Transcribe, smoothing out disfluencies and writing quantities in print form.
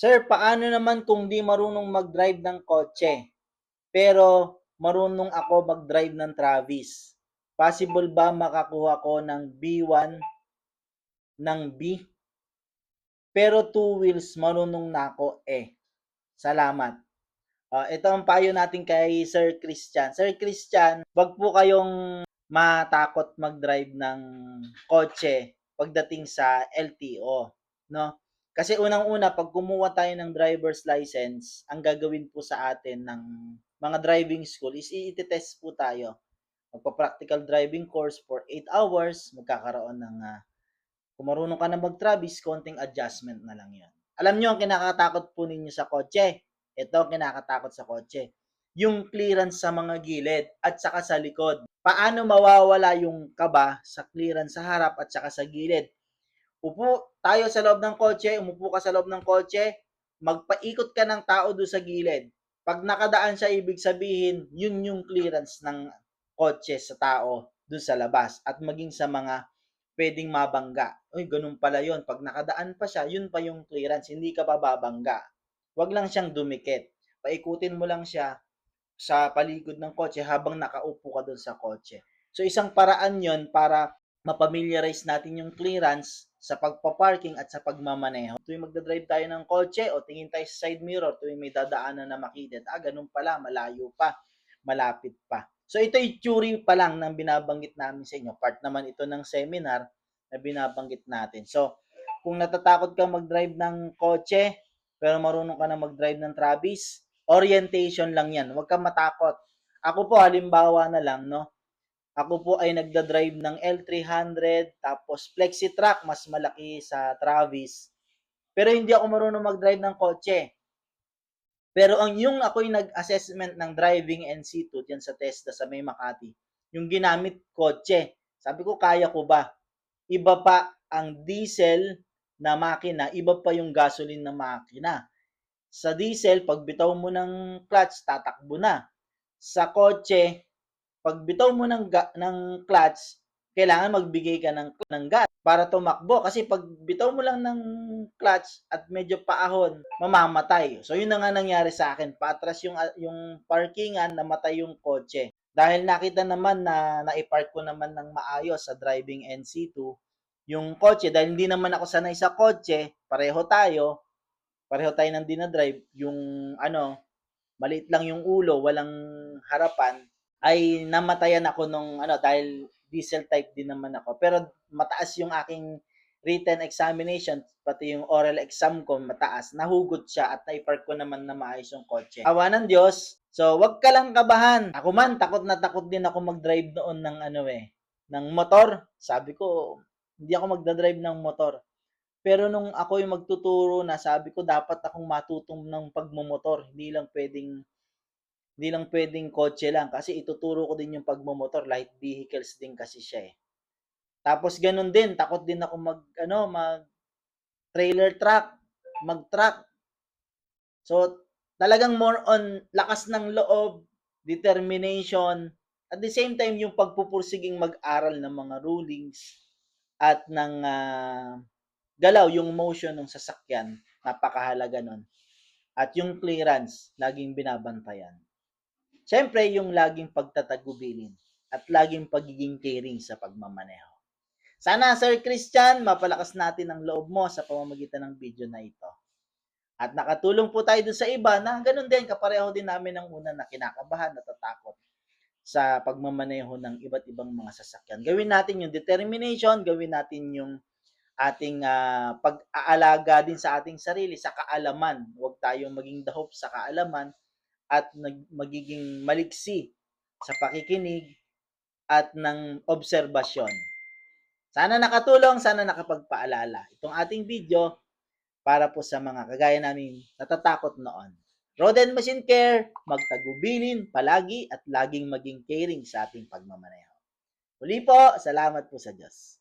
Sir, paano naman kung di marunong mag-drive ng kotse, pero marunong ako mag-drive ng Travis? Possible ba makakuha ko ng B1 ng B? Pero two wheels marunong na ako eh. Salamat. Ito ang payo natin kay Sir Christian. Sir Christian, wag po kayong matakot mag-drive ng kotse pagdating sa LTO, no? Kasi unang-una, pag kumuha tayo ng driver's license, ang gagawin po sa atin ng mga driving school is i-test po tayo. Magpa-practical driving course for 8 hours, magkakaroon ng kung marunong ka na mag-Travis, konting adjustment na lang yun. Alam nyo, ang kinakatakot po ninyo sa kotse. Ito ang kinakatakot sa kotse. Yung clearance sa mga gilid at saka sa likod. Paano mawawala yung kaba sa clearance sa harap at saka sa gilid? Upo tayo sa loob ng kotse, umupo ka sa loob ng kotse, magpaikot ka ng tao doon sa gilid. Pag nakadaan siya, ibig sabihin, yun yung clearance ng kotse sa tao doon sa labas at maging sa mga pwedeng mabangga. Uy, ganun pala yun. Pag nakadaan pa siya, yun pa yung clearance, hindi ka pa babangga. Huwag lang siyang dumikit. Paikutin mo lang siya sa paligid ng kotse habang nakaupo ka doon sa kotse. So isang paraan yon para mapamiliarize natin yung clearance sa pagpa-parking at sa pagmamaneho. Tuwing magdadrive tayo ng kotse o tingin tayo sa side mirror, tuwing may dadaanan na makitid, ganun pala, malayo pa, malapit pa. So ito yung theory pa lang ng binabanggit namin sa inyo. Part naman ito ng seminar na binabanggit natin. So, kung natatakot ka mag-drive ng kotse, pero marunong ka na mag-drive ng Travis, orientation lang yan. Huwag kang matakot. Ako po, halimbawa na lang, no? Ako po ay nagda-drive ng L300, tapos Flexi Truck, mas malaki sa Travis. Pero hindi ako marunong mag-drive ng kotse. Pero ang yung ako'y nag-assessment ng driving NC2 diyan sa TESDA sa May Makati, yung ginamit kotse. Sabi ko, kaya ko ba? Iba pa ang diesel na makina, iba pa yung gasoline na makina. Sa diesel, pag bitaw mo ng clutch, tatakbo na. Sa kotse, pag bitaw mo ng clutch, kailangan magbigay ka ng gas para tumakbo. Kasi pag bitaw mo lang ng clutch at medyo paahon, mamamatay. So, yun na nga nangyari sa akin. Paatras yung parkingan, namatay yung kotse. Dahil nakita naman na naipark ko naman ng maayos sa driving NC2, yung kotse, dahil hindi naman ako sanay sa kotse, pareho tayo ng dinadrive, yung maliit lang yung ulo, walang harapan, ay namatayan ako nung dahil diesel type din naman ako. Pero mataas yung aking written examination, pati yung oral exam ko mataas. Nahugot siya at naipark ko naman na maayos yung kotse. Awa ng Diyos. So, wag ka lang kabahan. Ako man, takot na takot din ako mag-drive noon ng ng motor. Sabi ko, hindi ako magdadrive ng motor. Pero nung ako yung magtuturo na, sabi ko dapat akong matutong ng pagmumotor. Hindi lang pwedeng kotse lang kasi ituturo ko din yung pagmomotor, light vehicles din kasi siya eh. Tapos ganun din, takot din ako mag trailer truck, mag-truck. So talagang more on lakas ng loob, determination, at the same time yung pagpupursiging mag-aral ng mga rulings at ng galaw, yung motion ng sasakyan, napakahalaga nun. At yung clearance, laging binabantayan. Siyempre, yung laging pagtatagubilin at laging pagiging caring sa pagmamaneho. Sana, Sir Christian, mapalakas natin ang loob mo sa pamamagitan ng video na ito. At nakatulong po tayo dun sa iba na ganun din, kapareho din namin ng una na kinakabahan, natatakot sa pagmamaneho ng iba't ibang mga sasakyan. Gawin natin yung determination, gawin natin yung ating pag-aalaga din sa ating sarili, sa kaalaman. Huwag tayong maging dahop sa kaalaman at magiging maliksi sa pakikinig at ng obserbasyon. Sana nakatulong, sana nakapagpaalala itong ating video para po sa mga kagaya namin natatakot noon. Road and Machine Care, magtagubilin palagi at laging maging caring sa ating pagmamaneho. Muli po, salamat po sa Diyos.